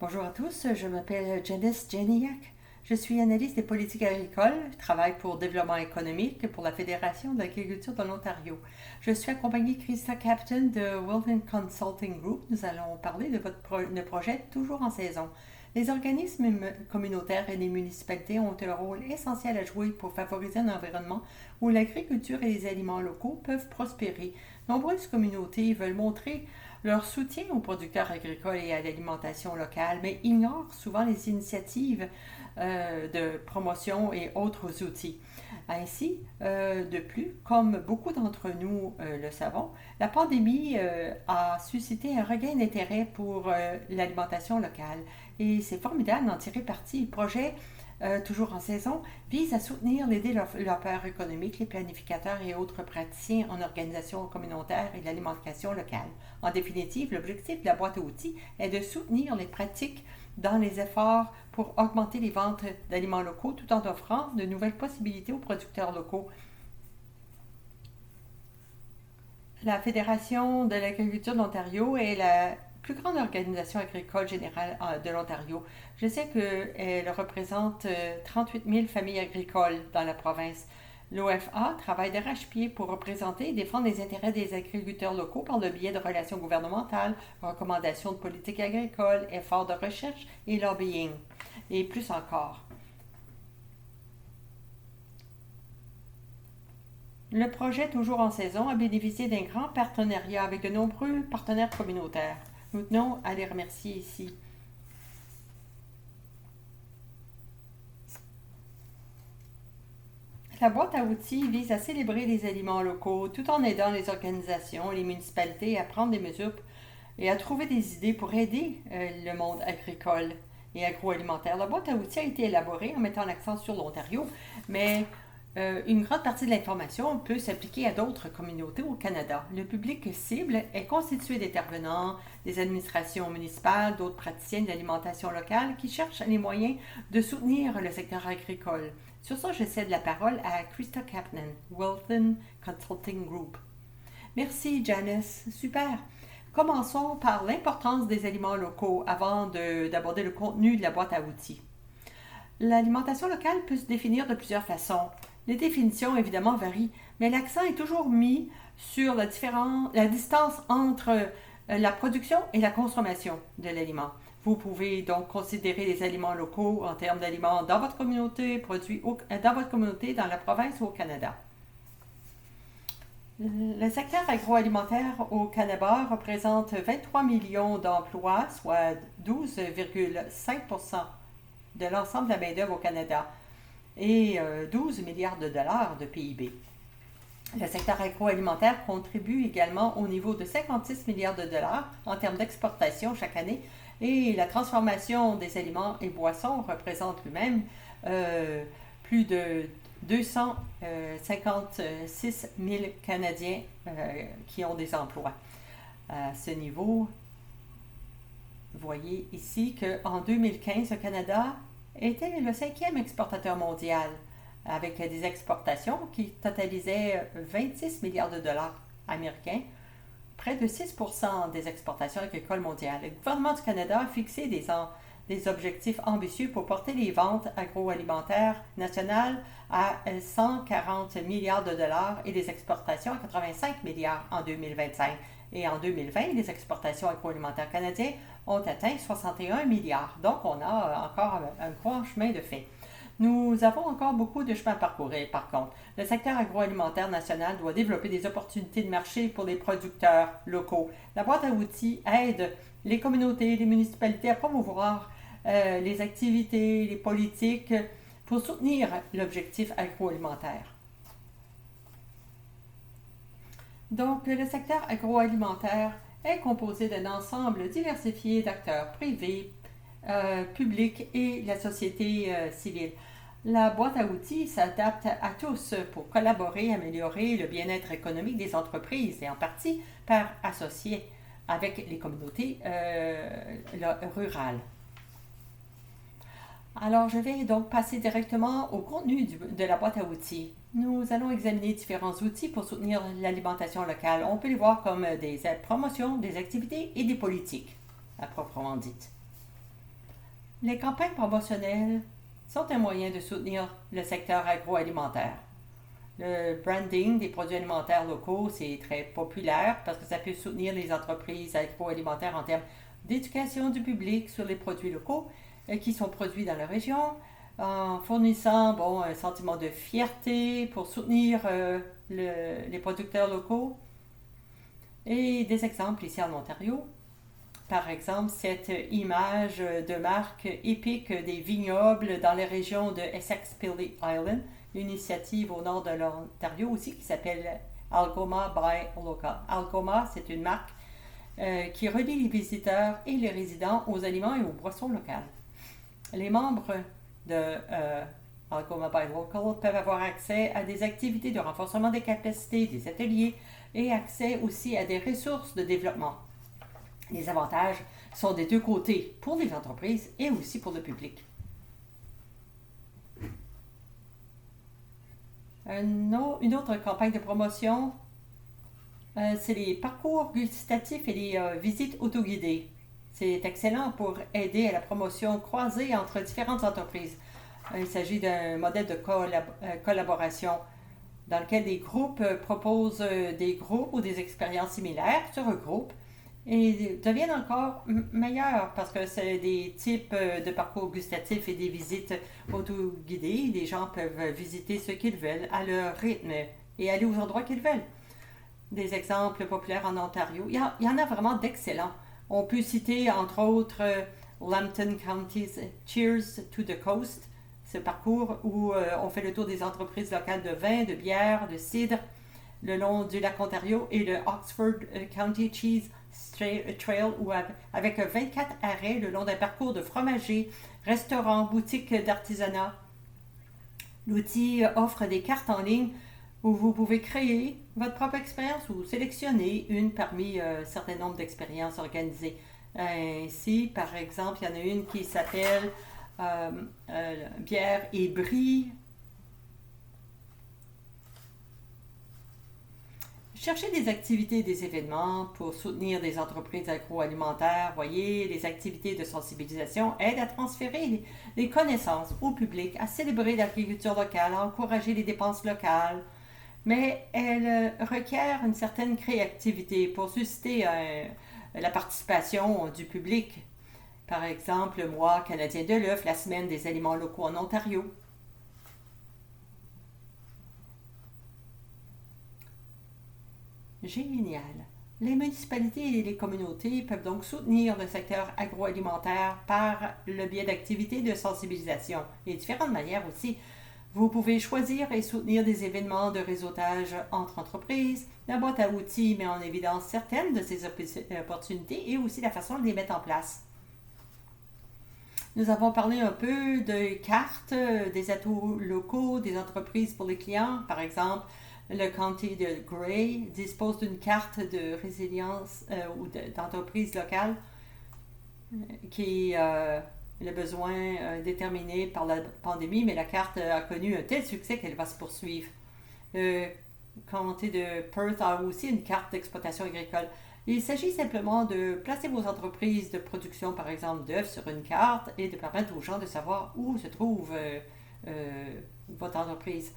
Bonjour à tous, je m'appelle Janice Janiak. Je suis analyste des politiques agricoles, je travaille pour Développement économique pour la Fédération de l'agriculture de l'Ontario. Je suis accompagnée de Krista Captain de Wilton Consulting Group. Nous allons parler de le projet Toujours en saison. Les organismes communautaires et les municipalités ont un rôle essentiel à jouer pour favoriser un environnement où l'agriculture et les aliments locaux peuvent prospérer. Nombreuses communautés veulent montrer leur soutien aux producteurs agricoles et à l'alimentation locale, mais ignorent souvent les initiatives de promotion et autres outils. Ainsi, de plus, comme beaucoup d'entre nous le savons, la pandémie a suscité un regain d'intérêt pour l'alimentation locale et c'est formidable d'en tirer parti. Le projet toujours en saison, vise à soutenir, aider leurs pairs économiques, les planificateurs et autres praticiens en organisation communautaire et de l'alimentation locale. En définitive, l'objectif de la boîte à outils est de soutenir les pratiques dans les efforts pour augmenter les ventes d'aliments locaux tout en offrant de nouvelles possibilités aux producteurs locaux. La Fédération de l'agriculture de l'Ontario est la plus grande organisation agricole générale de l'Ontario. Je sais qu'elle représente 38 000 familles agricoles dans la province. L'OFA travaille d'arrache-pied pour représenter et défendre les intérêts des agriculteurs locaux par le biais de relations gouvernementales, recommandations de politique agricole, efforts de recherche et lobbying, et plus encore. Le projet Toujours en saison a bénéficié d'un grand partenariat avec de nombreux partenaires communautaires. Nous tenons à les remercier ici. La boîte à outils vise à célébrer les aliments locaux tout en aidant les organisations et les municipalités à prendre des mesures et à trouver des idées pour aider le monde agricole et agroalimentaire. La boîte à outils a été élaborée en mettant l'accent sur l'Ontario, mais une grande partie de l'information peut s'appliquer à d'autres communautés au Canada. Le public cible est constitué d'intervenants, des administrations municipales, d'autres praticiens de l'alimentation locale qui cherchent les moyens de soutenir le secteur agricole. Sur ça, je cède la parole à Krista Kaplan, Wilton Consulting Group. Merci Janice, super. Commençons par l'importance des aliments locaux avant d'aborder le contenu de la boîte à outils. L'alimentation locale peut se définir de plusieurs façons. Les définitions, évidemment, varient, mais l'accent est toujours mis sur la distance entre la production et la consommation de l'aliment. Vous pouvez donc considérer les aliments locaux en termes d'aliments dans votre communauté, produits dans votre communauté, dans la province ou au Canada. Le secteur agroalimentaire au Canada représente 23 millions d'emplois, soit 12,5% de l'ensemble de la main-d'œuvre au Canada et 12 milliards de dollars de PIB. Le secteur agroalimentaire contribue également au niveau de 56 milliards de dollars en termes d'exportation chaque année et la transformation des aliments et boissons représente lui-même plus de 256 000 Canadiens qui ont des emplois. À ce niveau, vous voyez ici qu'en 2015, le Canada était le 5e exportateur mondial, avec des exportations qui totalisaient 26 milliards de dollars américains, près de 6% des exportations agricoles mondiales. Le gouvernement du Canada a fixé des objectifs ambitieux pour porter les ventes agroalimentaires nationales à 140 milliards de dollars et les exportations à 85 milliards en 2025. Et en 2020, les exportations agroalimentaires canadiennes ont atteint 61 milliards. Donc, on a encore un grand chemin de fait. Nous avons encore beaucoup de chemin à parcourir, par contre. Le secteur agroalimentaire national doit développer des opportunités de marché pour les producteurs locaux. La boîte à outils aide les communautés, les municipalités à promouvoir les activités, les politiques pour soutenir l'objectif agroalimentaire. Donc, le secteur agroalimentaire est composé d'un ensemble diversifié d'acteurs privés, publics et la société civile. La boîte à outils s'adapte à tous pour collaborer et améliorer le bien-être économique des entreprises et en partie par associer avec les communautés rurales. Alors, je vais donc passer directement au contenu de la boîte à outils. Nous allons examiner différents outils pour soutenir l'alimentation locale. On peut les voir comme des promotions, des activités et des politiques, à proprement dites. Les campagnes promotionnelles sont un moyen de soutenir le secteur agroalimentaire. Le branding des produits alimentaires locaux, c'est très populaire parce que ça peut soutenir les entreprises agroalimentaires en termes d'éducation du public sur les produits locaux qui sont produits dans la région, en fournissant un sentiment de fierté pour soutenir les producteurs locaux. Et des exemples ici en Ontario. Par exemple, cette image de marque épique des vignobles dans les régions de Essex-Pili Island, une initiative au nord de l'Ontario aussi qui s'appelle Algoma by Local. Algoma, c'est une marque qui relie les visiteurs et les résidents aux aliments et aux boissons locales. Les membres de Algoma by Local peuvent avoir accès à des activités de renforcement des capacités, des ateliers et accès aussi à des ressources de développement. Les avantages sont des deux côtés, pour les entreprises et aussi pour le public. Une autre campagne de promotion, c'est les parcours gustatifs et les visites autoguidées. C'est excellent pour aider à la promotion croisée entre différentes entreprises. Il s'agit d'un modèle de collaboration dans lequel des groupes proposent des groupes ou des expériences similaires, se regroupent et deviennent encore meilleurs parce que c'est des types de parcours gustatifs et des visites auto-guidées. Les gens peuvent visiter ce qu'ils veulent à leur rythme et aller aux endroits qu'ils veulent. Des exemples populaires en Ontario, il y en a vraiment d'excellents. On peut citer entre autres Lambton County's Cheers to the Coast, ce parcours où on fait le tour des entreprises locales de vin, de bière, de cidre le long du lac Ontario et le Oxford County Cheese Trail où avec 24 arrêts le long d'un parcours de fromager, restaurants, boutiques d'artisanat. L'outil offre des cartes en ligne où vous pouvez créer votre propre expérience ou sélectionner une parmi un certain nombre d'expériences organisées. Ainsi, par exemple, il y en a une qui s'appelle bière et brie. Cherchez des activités et des événements pour soutenir des entreprises agroalimentaires. Voyez, les activités de sensibilisation aident à transférer les connaissances au public, à célébrer l'agriculture locale, à encourager les dépenses locales. Mais elles requièrent une certaine créativité pour susciter la participation du public. Par exemple, le mois canadien de l'œuf, la semaine des aliments locaux en Ontario. Génial. Les municipalités et les communautés peuvent donc soutenir le secteur agroalimentaire par le biais d'activités de sensibilisation et différentes manières aussi. Vous pouvez choisir et soutenir des événements de réseautage entre entreprises. La boîte à outils met en évidence certaines de ces opportunités et aussi la façon de les mettre en place. Nous avons parlé un peu de cartes, des atouts locaux, des entreprises pour les clients. Par exemple, le comté de Gray dispose d'une carte de résilience ou d'entreprise locale qui est le besoin déterminé par la pandémie, mais la carte a connu un tel succès qu'elle va se poursuivre. Le comté de Perth a aussi une carte d'exploitation agricole. Il s'agit simplement de placer vos entreprises de production, par exemple d'œufs, sur une carte et de permettre aux gens de savoir où se trouve votre entreprise.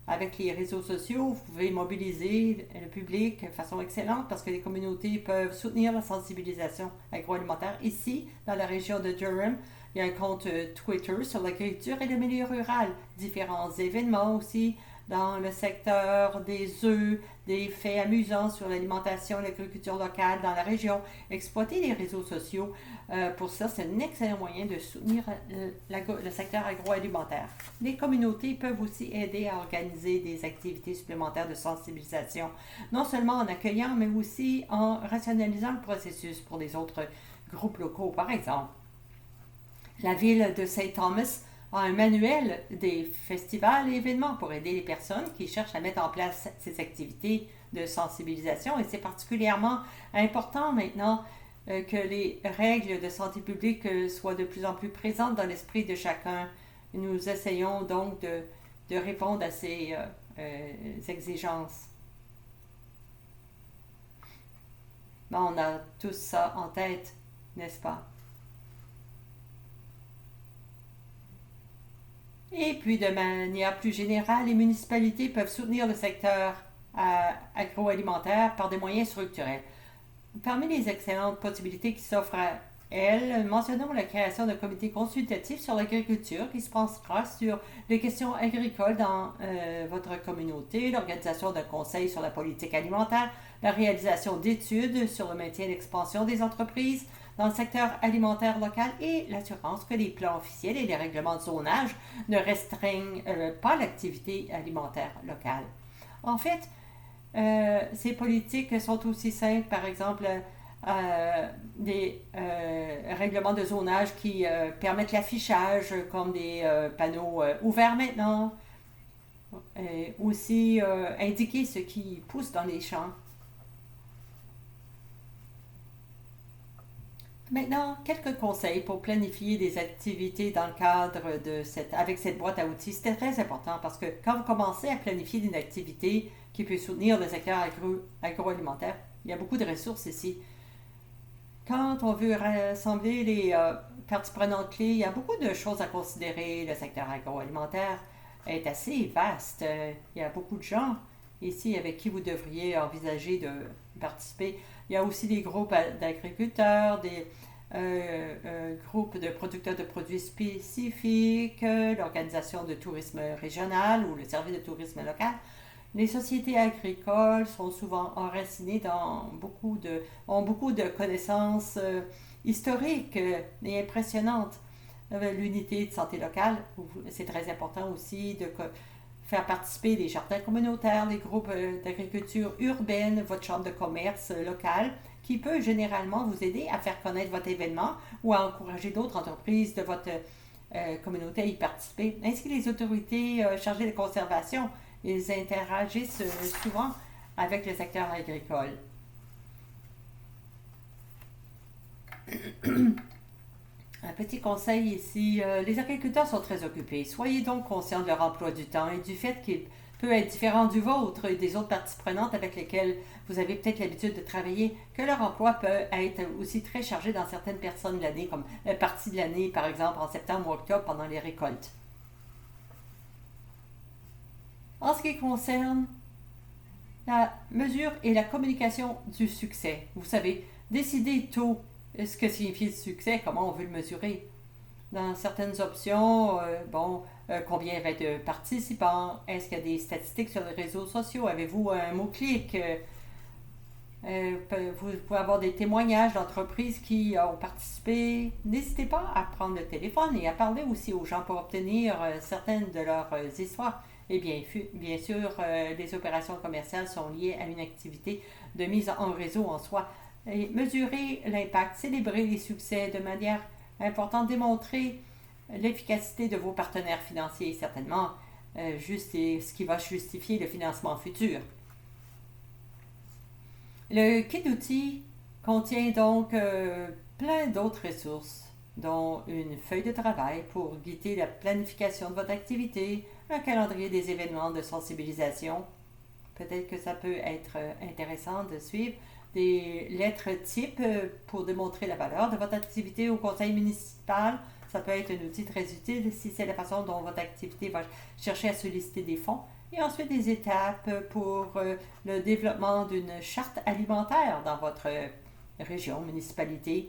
Avec les réseaux sociaux, vous pouvez mobiliser le public de façon excellente parce que les communautés peuvent soutenir la sensibilisation agroalimentaire. Ici, dans la région de Durham, il y a un compte Twitter sur l'agriculture et le milieu rural. Différents événements aussi dans le secteur des œufs, des faits amusants sur l'alimentation et l'agriculture locale dans la région. Exploiter les réseaux sociaux, pour ça, c'est un excellent moyen de soutenir le secteur agroalimentaire. Les communautés peuvent aussi aider à organiser des activités supplémentaires de sensibilisation, non seulement en accueillant, mais aussi en rationalisant le processus pour les autres groupes locaux. Par exemple, la ville de St. Thomas a un manuel des festivals et événements pour aider les personnes qui cherchent à mettre en place ces activités de sensibilisation. Et c'est particulièrement important maintenant que les règles de santé publique soient de plus en plus présentes dans l'esprit de chacun. Nous essayons donc de répondre à ces exigences. On a tous ça en tête, n'est-ce pas? Et puis, de manière plus générale, les municipalités peuvent soutenir le secteur agroalimentaire par des moyens structurels. Parmi les excellentes possibilités qui s'offrent à elles, mentionnons la création d'un comité consultatif sur l'agriculture qui se penchera sur les questions agricoles dans votre communauté, l'organisation d'un conseil sur la politique alimentaire, la réalisation d'études sur le maintien et l'expansion des entreprises dans le secteur alimentaire local et l'assurance que les plans officiels et les règlements de zonage ne restreignent pas l'activité alimentaire locale. En fait, ces politiques sont aussi simples, par exemple, des règlements de zonage qui permettent l'affichage comme des panneaux ouverts maintenant, aussi indiquer ce qui pousse dans les champs. Maintenant, quelques conseils pour planifier des activités dans le cadre avec cette boîte à outils. C'est très important parce que quand vous commencez à planifier une activité qui peut soutenir le secteur agroalimentaire, il y a beaucoup de ressources ici. Quand on veut rassembler les parties prenantes clés, il y a beaucoup de choses à considérer. Le secteur agroalimentaire est assez vaste. Il y a beaucoup de gens ici avec qui vous devriez envisager de participer. Il y a aussi des groupes d'agriculteurs, des groupes de producteurs de produits spécifiques, l'organisation de tourisme régional ou le service de tourisme local. Les sociétés agricoles sont souvent enracinées ont beaucoup de connaissances historiques et impressionnantes. L'unité de santé locale, c'est très important aussi de faire participer les jardins communautaires, les groupes d'agriculture urbaine, votre chambre de commerce locale, qui peut généralement vous aider à faire connaître votre événement ou à encourager d'autres entreprises de votre communauté à y participer, ainsi que les autorités chargées de conservation. Ils interagissent souvent avec le secteur agricole. Un petit conseil ici, les agriculteurs sont très occupés. Soyez donc conscients de leur emploi du temps et du fait qu'il peut être différent du vôtre et des autres parties prenantes avec lesquelles vous avez peut-être l'habitude de travailler, que leur emploi peut être aussi très chargé dans certaines personnes de l'année, comme partie de l'année, par exemple en septembre ou octobre pendant les récoltes. En ce qui concerne la mesure et la communication du succès, vous savez, décidez tôt ce que signifie le succès, comment on veut le mesurer. Dans certaines options, combien va être de participants, est-ce qu'il y a des statistiques sur les réseaux sociaux, avez-vous un mot-clic, vous pouvez avoir des témoignages d'entreprises qui ont participé. N'hésitez pas à prendre le téléphone et à parler aussi aux gens pour obtenir certaines de leurs histoires. Et bien sûr, les opérations commerciales sont liées à une activité de mise en réseau en soi. Et mesurer l'impact, célébrer les succès de manière importante, démontrer l'efficacité de vos partenaires financiers, certainement, juste ce qui va justifier le financement futur. Le kit d'outils contient donc plein d'autres ressources, dont une feuille de travail pour guider la planification de votre activité, un calendrier des événements de sensibilisation. Peut-être que ça peut être intéressant de suivre des lettres types pour démontrer la valeur de votre activité au conseil municipal. Ça peut être un outil très utile si c'est la façon dont votre activité va chercher à solliciter des fonds. Et ensuite, des étapes pour le développement d'une charte alimentaire dans votre région, municipalité.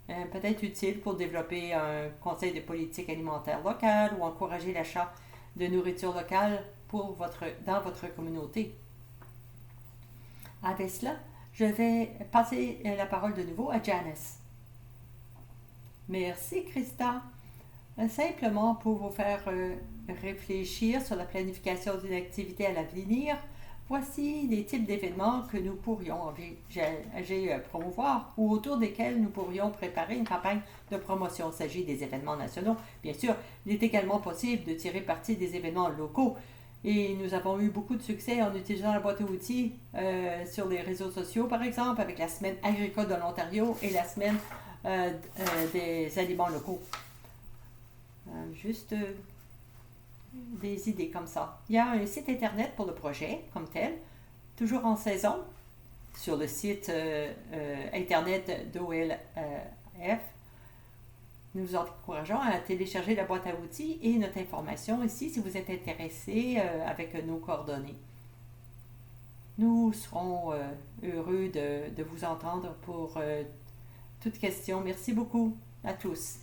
Peut-être utile pour développer un conseil de politique alimentaire locale ou encourager l'achat de nourriture locale dans votre communauté. Avec cela, je vais passer la parole de nouveau à Janice. Merci, Christa. Simplement pour vous faire réfléchir sur la planification d'une activité à l'avenir, voici les types d'événements que nous pourrions promouvoir ou autour desquels nous pourrions préparer une campagne de promotion. Il s'agit des événements nationaux. Bien sûr, il est également possible de tirer parti des événements locaux. Et nous avons eu beaucoup de succès en utilisant la boîte à outils sur les réseaux sociaux, par exemple, avec la Semaine agricole de l'Ontario et la Semaine des aliments locaux. Juste des idées comme ça. Il y a un site internet pour le projet comme tel, toujours en saison, sur le site internet d'OLF. Nous vous encourageons à télécharger la boîte à outils et notre information ici si vous êtes intéressé avec nos coordonnées. Nous serons heureux de vous entendre pour toute question. Merci beaucoup à tous.